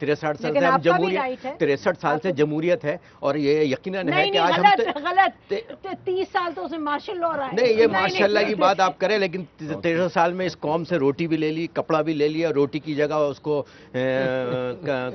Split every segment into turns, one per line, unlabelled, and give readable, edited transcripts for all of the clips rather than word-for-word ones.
63 साल से हम जमहूरियत 63 साल से जमहूरियत है, और ये यकीनन है कि आज हम
गलत 30 साल तो उसमें मार्शल लॉ रहा है।
नहीं, ये माशाल्लाह की बात आप करें, लेकिन 63 साल में इस कौम से रोटी भी ले ली, कपड़ा भी ले लिया, रोटी की जगह उसको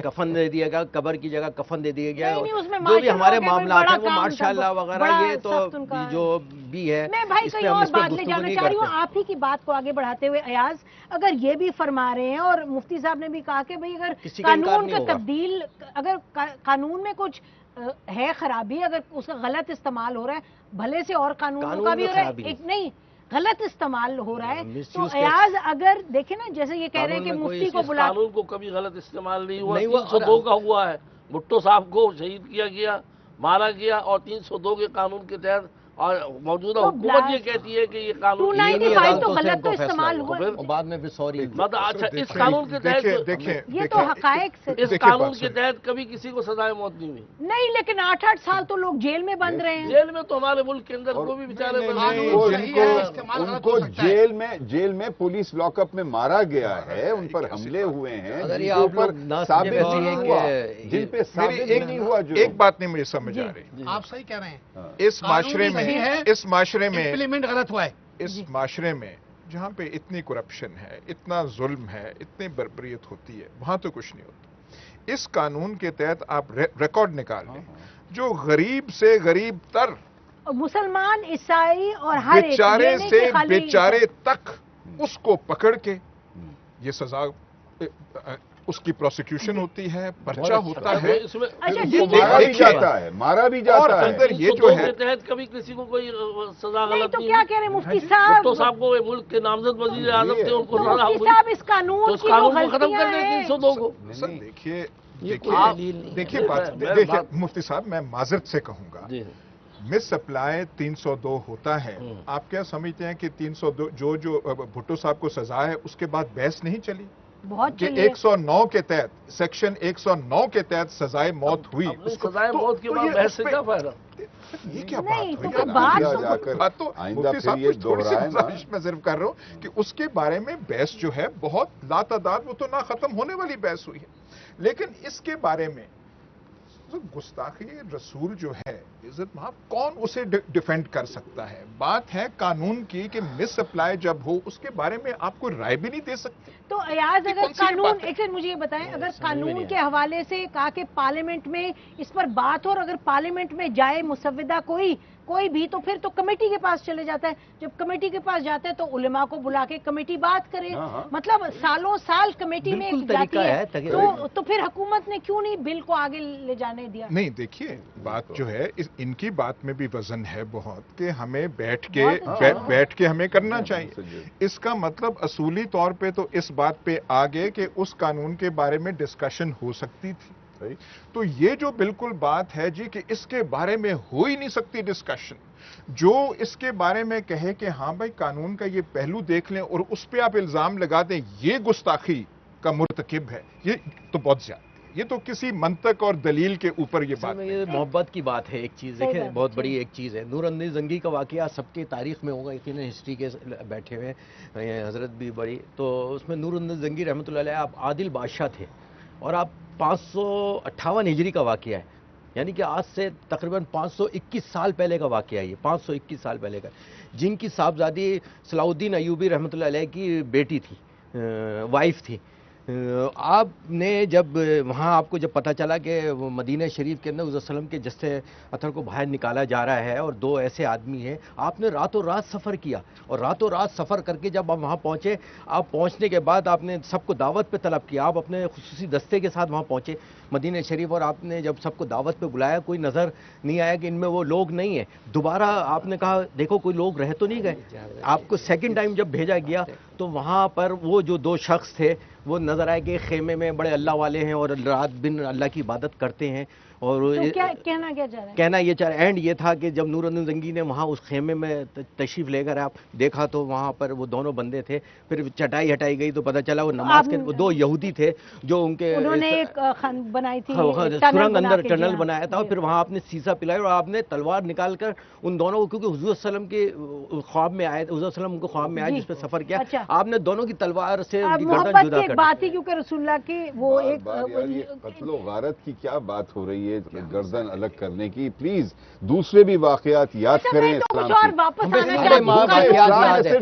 कफन दे दिया गया, कब्र की जगह कफन दे दिया गया, जो भी हमारे मामला हैं वो माशाल्लाह वगैरह, ये तो जो भी है।
मैं भाई कहीं और बात ले जाना चाह रही हूँ, आप ही की बात को आगे बढ़ाते हुए अयाज, अगर ये भी फरमा रहे हैं और मुफ्ती साहब ने भी कहा कि भाई अगर कानून का तब्दील, अगर कानून में कुछ है खराबी, अगर उसका गलत इस्तेमाल हो रहा है, भले से और कानूनों का भी हो रहा है, एक नहीं गलत इस्तेमाल हो रहा है, तो अयाज अगर देखें ना, जैसे ये कह रहे हैं कि मुफ्ती को बुला,
कानून को कभी गलत इस्तेमाल नहीं हुआ। 302 का हुआ है, भुट्टो साहब को शहीद किया गया, मारा गया, और 302 के कानून के तहत, और मौजूदा हुकूमत ये कहती है कि ये कानून
295 तो गलत तो इस्तेमाल हुआ,
बाद में भी सॉरी।
मतलब अच्छा, इस कानून के तहत
ये तो हकायक से,
इस कानून के तहत कभी किसी को सजाए मौत नहीं हुई।
नहीं, लेकिन 8-8 साल तो लोग जेल में बंद रहे हैं।
जेल में तो हमारे मुल्क के अंदर कोई भी बेचारे
उनको जेल में पुलिस लॉकअप में मारा गया है, उन पर हमले हुए हैं, जिन पे साबित नहीं हुआ।
एक बात नहीं मुझे समझ आ रही,
आप सही कह रहे हैं,
इस माशरे में
इम्प्लीमेंट गलत हुआ है,
इस माशरे में जहां पे इतनी करप्शन है, इतना जुल्म है, इतनी बर्बरियत होती है, वहां तो कुछ नहीं होता। इस कानून के तहत आप रिकॉर्ड निकाल लें, जो गरीब से गरीब तर,
मुसलमान, ईसाई और हर
बेचारे से बेचारे तक, उसको पकड़ के ये सजा, उसकी प्रोसिक्यूशन होती है, पर्चा होता है,
ये मारा भी जाता है।
अंदर ये जो है
तहत कभी किसी को कोई सजा गलत
तो क्या कह रहे मुफ्ती साहब?
भुट्टो साहब को मुल्क के नामजद वजीर आजम थे, उनको सजा हुई,
साहब इस कानून
तो कानून को खत्म कर दें 302 को।
देखिए मुफ्ती साहब, मैं माजरत से कहूंगा, मिस सप्लाई 302 होता है। आप क्या समझते हैं कि 302 जो भुट्टो साहब को सजा है, उसके बाद बहस नहीं चली?
बहुत
कि 109 के तहत, सेक्शन 109 के तहत सजाए मौत हुई,
सजाए मौत के बाद बहस से क्या फायदा?
ये क्या बात हुई?
बात तो
मुफ्ती साहब कुछ थोड़ी सी गुजारिश मैं सिर्फ कर रहा हूँ कि उसके बारे में बहस जो है बहुत लातादाद, वो तो ना खत्म होने वाली बहस हुई है, लेकिन इसके बारे में गुस्ताखी रसूल जो है, इज्जत महाब, कौन उसे डिफेंड कर सकता है? बात है कानून की कि मिस सप्लाई जब हो, उसके बारे में आप कोई राय भी नहीं दे सकते।
तो अयाज, अगर कानून, एक सेकंड मुझे ये बताएं, अगर कानून के हवाले से कहा कि पार्लियामेंट में इस पर बात हो, और अगर पार्लियामेंट में जाए मुसव्विदा कोई भी, तो फिर तो कमेटी के पास चले जाता है। जब कमेटी के पास जाता है तो उलेमा को बुला के कमेटी बात करे, मतलब सालों साल कमेटी में जाती है, तो फिर हुकूमत ने क्यों नहीं बिल को आगे ले जाने दिया?
नहीं, देखिए बात जो है, इनकी बात में भी वजन है बहुत, कि हमें बैठ के हमें करना चाहिए। इसका मतलब असूली तौर पे तो इस बात पे आगे कि उस कानून के बारे में डिस्कशन हो सकती थी। तो ये जो बिल्कुल बात है जी कि इसके बारे में हो ही नहीं सकती डिस्कशन, जो इसके बारे में कहे कि हाँ भाई कानून का ये पहलू देख लें और उस पे आप इल्जाम लगा दें ये गुस्ताखी का मुर्तकिब है, ये तो बहुत ज्यादा, ये तो किसी मंतक और दलील के ऊपर ये बात,
ये मोहब्बत की बात है। एक चीज़ देखिए, बहुत बड़ी एक चीज़ है, नूरंदी जंगी का वाकया सबके तारीख में होगा, यकीन हिस्ट्री के बैठे हुए हजरत भी बड़ी, तो उसमें नूरंदी जंगी रहमतुल्लाह अलैह आप आदिल बादशाह थे, और आप 558 हिजरी का वाकया है, यानी कि आज से तकरीबन 521 साल पहले का वाकया है ये, 521 साल पहले का, जिनकी साहबजादी सलाउद्दीन अयूबी रहमतुल्लाह अलैह की बेटी थी, वाइफ थी। आपने जब वहाँ आपको जब पता चला कि मदीना शरीफ के अंदर वसल्लम के जस्से अतर को बाहर निकाला जा रहा है और 2 ऐसे आदमी हैं, आपने रातों रात सफ़र किया, और रातों रात सफ़र करके जब आप वहाँ पहुँचे, आप पहुँचने के बाद आपने सबको दावत पे तलब किया, आप अपने खुसूसी दस्ते के साथ वहाँ पहुँचे मदीना शरीफ, और आपने जब सबको दावत पे बुलाया, कोई नज़र नहीं आया कि इनमें वो लोग नहीं है। दोबारा आपने कहा देखो कोई लोग रह तो नहीं गए, आपको सेकेंड टाइम जब भेजा गया तो वहाँ पर वो जो 2 शख्स थे वो नज़र आए कि खेमे में बड़े अल्लाह वाले हैं और रात दिन अल्लाह की इबादत करते हैं, اور
کہنا کیا چاہ رہے ہیں؟
کہنا یہ چاہ رہے اینڈ یہ تھا کہ جب نور الدین زنگی نے وہاں اس خیمے میں تشریف لے کر آپ دیکھا تو وہاں پر وہ دونوں بندے تھے، پھر چٹائی ہٹائی گئی تو پتہ چلا وہ نماز کے دو یہودی تھے جو ان کے
انہوں نے ایک بنائی تھی
سرنگ اندر ٹنل بنایا تھا، اور پھر وہاں آپ نے سیسا پلایا اور آپ نے تلوار نکال کر ان دونوں کو، کیونکہ حضور صلی اللہ علیہ وسلم کے خواب میں آئے، حضور صلی اللہ علیہ وسلم کو خواب میں آئے جس پہ سفر کیا، آپ نے دونوں کی تلوار سے گردن جدا کر دی۔
بات ہی کیونکہ رسول اللہ کی وہ ایک
قتل و غارت کی کیا بات ہو رہی ہے گردن الگ کرنے کی؟ پلیز دوسرے بھی واقعات یاد کریں اسلام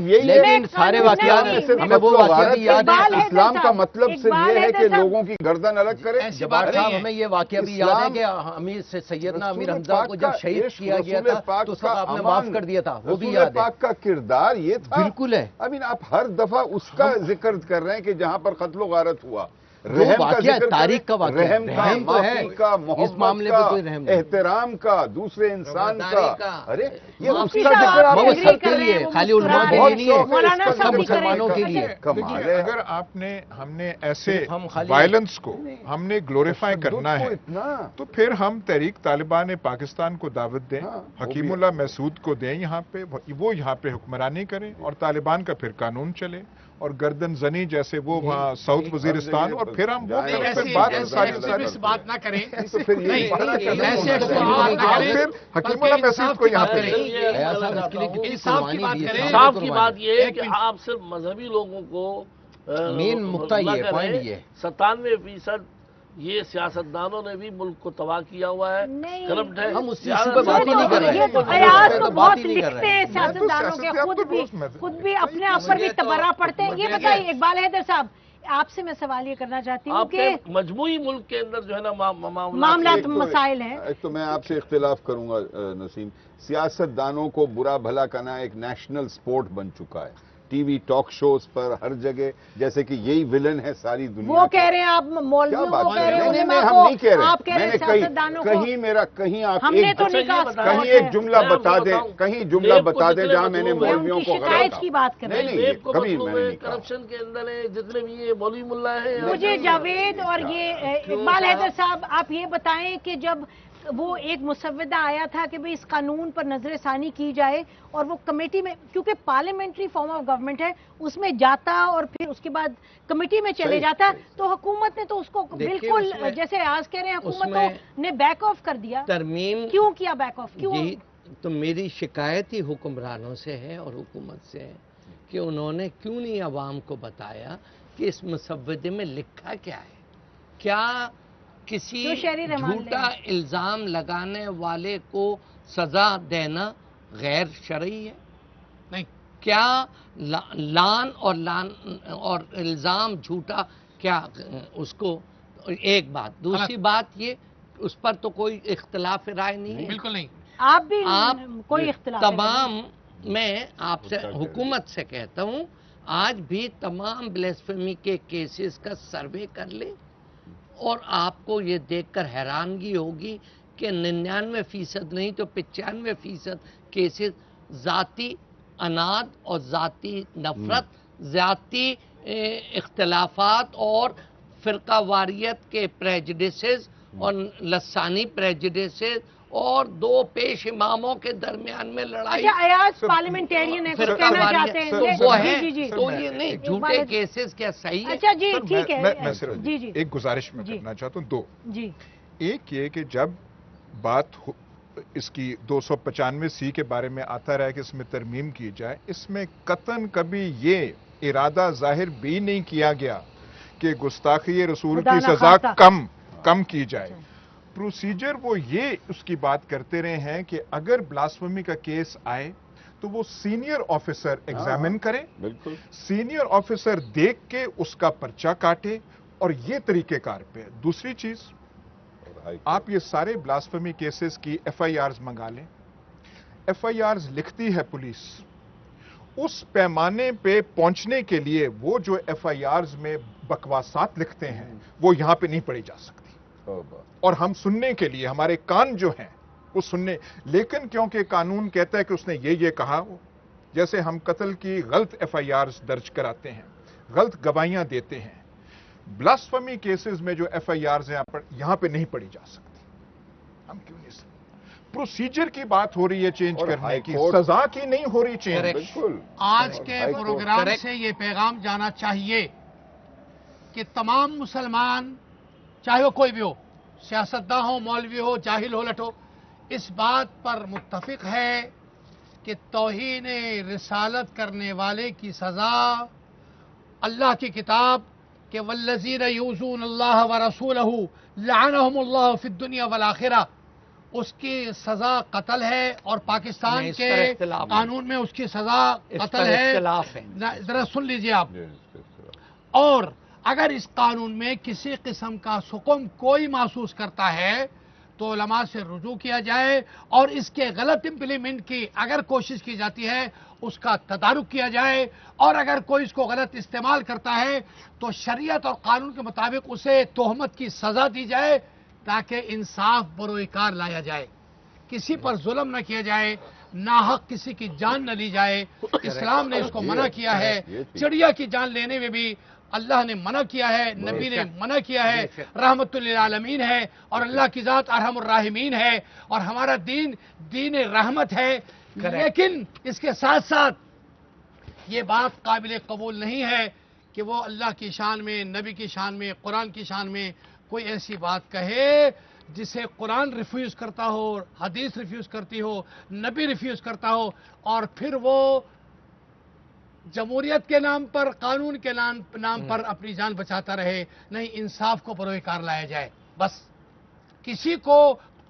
لیکن سارے واقعات ہمیں وہ واقعات یاد ہے۔
اسلام کا مطلب صرف یہ ہے کہ لوگوں کی گردن الگ کریں؟
جبار صاحب ہمیں یہ واقعہ بھی یاد ہے کہ امیر سے سیدنا امیر حمزہ کو جب شہید کیا گیا تھا تو اس وقت آپ نے معاف کر دیا تھا، وہ بھی یاد ہے۔
رسول پاک کا کردار یہ تھا،
بالکل ہے۔
آپ ہر دفعہ اس کا ذکر کر رہے ہیں کہ جہاں پر قتل و غارت ہوا،
واقعہ تاریخ کا واقعہ،
رحم کا، معافی کا،
اس معاملے میں کوئی رحم نہیں،
احترام کا، دوسرے انسان کا۔ ارے یہ اس
کا
ذکر آپ
سب کے لیے، خالی علماء کے لیے نہیں ہے، سب مسلمانوں کے لیے۔
اگر ہم نے ایسے وائلنس کو ہم نے گلوریفائی کرنا ہے تو پھر ہم تحریک طالبان پاکستان کو دعوت دیں، حکیم اللہ محسود کو دیں یہاں پہ، وہ یہاں پہ حکمرانی کریں اور طالبان کا پھر قانون چلے، اور گردن زنی جیسے وہ وہاں ساؤتھ وزیرستان، اور پھر ہم
بات نہ کریں،
حکیم اللہ محسود کو یہاں پہ
انصاف کی بات یہ ہے کہ آپ صرف مذہبی لوگوں کو
مین نقطہ یہ پوائنٹ یہ
97% یہ سیاستدانوں نے بھی ملک کو تباہ کیا ہوا ہے، کرپٹ ہے۔
ہم اس ایشو پہ بات ہی نہیں کر رہے ہیں،
ایاز تو بہت لکھتے ہیں سیاستدانوں کے، خود بھی اپنے آپ پر بھی تبرہ پڑتے ہیں۔ یہ بتائیے اقبال حیدر صاحب، آپ سے میں سوال یہ کرنا چاہتی ہوں کہ
مجموعی ملک کے اندر جو ہے نا
معاملات مسائل ہیں۔
تو میں آپ سے اختلاف کروں گا نسیم، سیاستدانوں کو برا بھلا کہنا ایک نیشنل سپورٹ بن چکا ہے، ٹی وی ٹاک شوز پر ہر جگہ، جیسے کہ یہی ویلن ہے ساری دنیا۔
وہ کہہ رہے ہیں آپ مولویوں کو کہہ رہے ہیں، علماء
ہم
کو،
نہیں کہہ رہے،
آپ کہہ رہے ہیں سیاستدانوں کو۔
کہیں آپ
ہم نے تو نہیں کہا،
کہیں ایک جملہ بتا دیں، کہیں جملہ بتا دیں جہاں میں نے مولویوں کو
شکایت کی بات کر رہے ہیں۔
کبھی میں نے
کرپشن کے اندر ہے، جتنے بھی یہ مولوی ملا ہیں۔
مجھے جاوید اور یہ اقبال حیدر صاحب آپ یہ بتائیں کہ جب وہ ایک مسودہ آیا تھا کہ بھئی اس قانون پر نظر ثانی کی جائے اور وہ کمیٹی میں، کیونکہ پارلیمنٹری فارم آف گورنمنٹ ہے، اس میں جاتا اور پھر اس کے بعد کمیٹی میں چلے جاتا، تو حکومت نے تو اس کو بالکل جیسے آج کہہ رہے ہیں حکومت نے بیک آف کر دیا۔
ترمیم
کیوں کیا بیک آف؟ کیوں؟
تو میری شکایت ہی حکمرانوں سے ہے اور حکومت سے ہے کہ انہوں نے کیوں نہیں عوام کو بتایا کہ اس مسودے میں لکھا کیا ہے؟ کیا کسی جھوٹا الزام لگانے والے کو سزا دینا غیر شرعی ہے؟
نہیں۔
کیا لان اور الزام جھوٹا، کیا اس کو؟ ایک بات، دوسری بات یہ، اس پر تو کوئی اختلاف رائے نہیں ہے،
بالکل نہیں۔
آپ بھی کوئی اختلاف
تمام، میں آپ سے حکومت سے کہتا ہوں آج بھی تمام بلیسفیمی کے کیسز کا سروے کر لیں اور آپ کو یہ دیکھ کر حیرانگی ہوگی کہ 99% نہیں تو 95% کیسز ذاتی اناد اور ذاتی نفرت، ذاتی اختلافات اور فرقہ واریت کے پریجڈسز اور لسانی پریجڈسز اور دو پیش اماموں کے درمیان میں لڑائی۔
ایاز پارلیمنٹیرین ہے، کچھ کہنا چاہتے ہیں
وہ ہے، تو یہ نہیں جھوٹے کیسز کیا صحیح ہے؟
اچھا جی ٹھیک ہے۔
میں صرف ایک گزارش میں کرنا چاہتا ہوں، دو۔
جی،
ایک یہ کہ جب بات اس کی 295C کے بارے میں آتا رہا کہ اس میں ترمیم کی جائے، اس میں قطعاً کبھی یہ ارادہ ظاہر بھی نہیں کیا گیا کہ گستاخی رسول کی سزا کم کی جائے۔ پروسیجر وہ یہ اس کی بات کرتے رہے ہیں کہ اگر بلاسفیمی کا کیس آئے تو وہ سینئر آفیسر ایگزامن کرے، سینئر آفیسر دیکھ کے اس کا پرچہ کاٹے، اور یہ طریقہ کار پہ۔ دوسری چیز، آپ یہ سارے بلاسفیمی کیسز کی FIRs منگا لیں، FIRs لکھتی ہے پولیس، اس پیمانے پہ پہنچنے کے لیے وہ جو FIRs میں بکواسات لکھتے ہیں وہ یہاں پہ نہیں پڑھی جا سکتی، اور ہم سننے کے لیے ہمارے کان جو ہیں وہ سننے، لیکن کیونکہ قانون کہتا ہے کہ اس نے یہ کہا، جیسے ہم قتل کی غلط FIRs درج کراتے ہیں، غلط گواہیاں دیتے ہیں، بلاسفیمی کیسز میں جو FIRs ہیں یہاں پہ نہیں پڑھی جا سکتی۔ हम क्यों नहीं सकते? प्रोसीजर की बात हो रही है चेंज
और
करने की,
हाई कोर्ट-
सजा की नहीं हो रही चेंज।
बिल्कुल।
आज के
हाई कोर्ट-
प्रोग्राम से ये पैगाम जाना चाहिए कि तमाम मुसलमान, चाहे वो कोई भी हो, सियासतदान हो, मौलवी हो, जाहिल हो, लटो, इस बात पर मुत्तफिक है कि तौहीन रिसालत करने वाले की सजा अल्लाह की किताब के वल्लज़ीन यूज़ून अल्लाह व रसूलहू लअनहुमुल्लाहु फिद दुनिया वल आखिरा, उसकी सजा कत्ल है और पाकिस्तान
इस
के
पर इख्तिलाफ है।
कानून में उसकी सजा कत्ल
इख्तिलाफ है।
है। जरा सुन लीजिए आप। और अगर इस कानून में किसी किस्म का सुकुम कोई महसूस करता है तो उलमा से रुजू किया जाए और इसके गलत इम्प्लीमेंट की अगर कोशिश की जाती है उसका तदारुक किया जाए, और अगर कोई इसको गलत इस्तेमाल करता है तो शरीयत और कानून के मुताबिक उसे तोहमत की सजा दी जाए ताकि इंसाफ बरोइकार लाया जाए, किसी पर जुल्म न किया जाए, नाहक किसी की जान न ली जाए। इस्लाम ने इसको मना किया है। चिड़िया की जान लेने में भी अल्लाह ने मना किया है, नबी ने मना किया है, रहमतुल लिल आलमीन है और अल्लाह की ज़ात अरहमुर राहिमीन है और हमारा दीन दीन रहमत है। लेकिन इसके साथ साथ ये बात काबिल कबूल नहीं है कि वो अल्लाह की शान में, नबी की शान में, कुरान की शान में कोई ऐसी बात कहे जिसे कुरान रिफ्यूज़ करता हो, हदीस रिफ्यूज़ करती हो, नबी रिफ्यूज़ करता हो, और फिर वो जमहूरियत के नाम पर, कानून के नाम पर अपनी जान बचाता रहे। नहीं, इंसाफ को बरोइकार लाया जाए। बस किसी को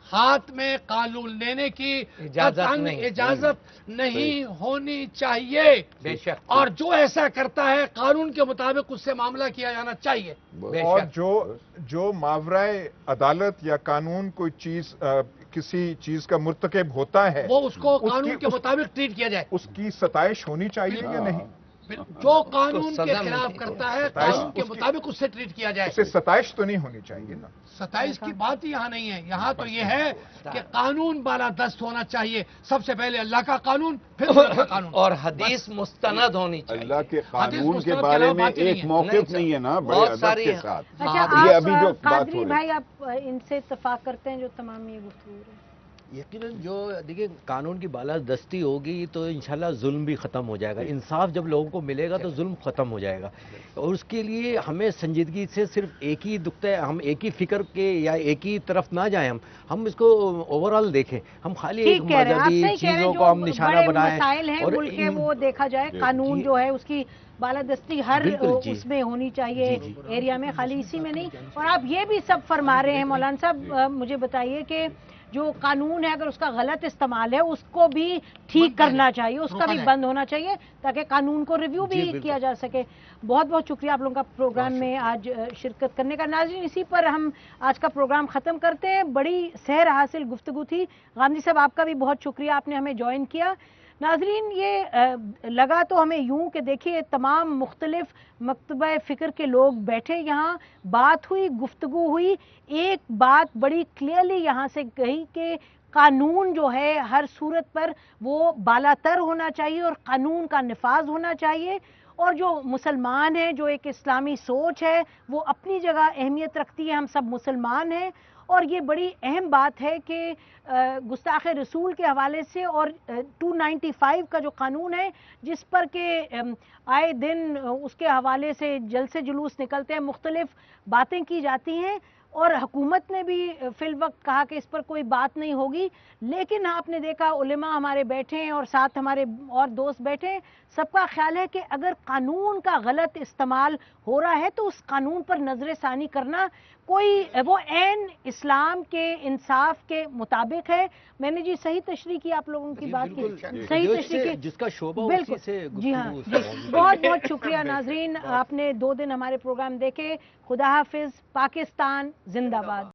हाथ में कानून लेने की इजाजत नहीं होनी चाहिए,
बेशक।
और जो ऐसा करता है कानून के मुताबिक उससे मामला किया जाना चाहिए।
और जो मावराए अदालत या कानून कोई चीज किसी चीज का मुर्तकब होता है
वो उसको कानून के मुताबिक ट्रीट किया जाए।
उसकी सताइश होनी चाहिए या नहीं?
जो कानून के खिलाफ करता है कानून के मुताबिक उससे ट्रीट किया जाए।
उसे सताइश तो नहीं होनी चाहिए ना।
सताइश की बात ही यहाँ नहीं है। यहाँ तो ये है कि कानून बालादस्त होना चाहिए। सबसे पहले अल्लाह का कानून, फिर दुनिया का कानून,
और हदीस मुस्तनद होनी चाहिए।
अल्लाह के कानून के
मुस्तनद के
बारे
अलावा
में
बात ही नहीं
एक
है।
मौक़िफ़ नहीं है ना बड़े
बहुत
अदब
सारी
के साथ।
अच्छा,
ये अभी जो
आप
बात हो
कादरी
रही
भाई, आप इनसे इत्तेफाक करते हैं जो तमाम ये गुफ्तगू है?
यकीनन जो देखिए कानून की बालादस्ती होगी तो इंशाल्लाह जुल्म भी ख़त्म हो जाएगा। इंसाफ जब लोगों को मिलेगा तो जुल्म ख़त्म हो जाएगा, और उसके लिए हमें संजीदगी से सिर्फ एक ही दुखते, हम एक ही फिक्र के या एक ही तरफ ना जाएं, हम इसको ओवरऑल देखें। हम खाली एक मजहबी चीज़ों को हम निशाना बनाएं
और मुल्क के वो देखा जाए, कानून जो है उसकी बालादस्ती हर उसमें होनी चाहिए, एरिया में, खाली इसी में नहीं। और आप ये भी सब फरमा रहे हैं मौलाना साहब, मुझे बताइए कि जो कानून है अगर उसका गलत इस्तेमाल है उसको भी ठीक करना चाहिए, उसका भी बंद होना चाहिए ताकि कानून को रिव्यू भी किया जा सके। बहुत बहुत शुक्रिया आप लोगों का प्रोग्राम में आज शिरकत करने का। नाज़रीन, इसी पर हम आज का प्रोग्राम ख़त्म करते हैं। बड़ी सेहर हासिल गुफ्तगू थी। गांधी साहब, आपका भी बहुत शुक्रिया, आपने हमें ज्वाइन किया। नाजरीन, ये लगा तो हमें यूं कि देखिए तमाम मुख्तलिफ मकतबा फ़िक्र के लोग बैठे, यहाँ बात हुई, गुफ्तगू हुई। एक बात बड़ी क्लियरली यहाँ से कही कि कानून जो है हर सूरत पर वो बालातर होना चाहिए और कानून का निफाज होना चाहिए। और जो मुसलमान है, जो एक इस्लामी सोच है, वो अपनी जगह अहमियत रखती है, हम सब मुसलमान हैं। और ये बड़ी अहम बात है कि गुस्ताख रसूल के हवाले से और 295 का जो कानून है जिस पर के आए दिन उसके हवाले से जलसे जुलूस निकलते हैं, मुख्तलिफ बातें की जाती हैं, और हुकूमत ने भी फिल वक्त कहा कि इस पर कोई बात नहीं होगी। लेकिन आपने देखा उलेमा हमारे बैठे हैं और साथ हमारे और दोस्त बैठे हैं, सबका ख्याल है कि अगर कानून का गलत इस्तेमाल हो रहा है तो उस कानून पर नजर सानी करना कोई वो ऐन इस्लाम के इंसाफ के मुताबिक है। मैंने जी सही तशरीह की, आप लोगों की बात की सही तशरीह की,
जिसका शोबा
बिल्कुल
उसी से
जी हाँ जी। बहुत बहुत शुक्रिया नाजरीन, आपने 2 दिन हमारे प्रोग्राम देखे। खुदा हाफिज, पाकिस्तान जिंदाबाद।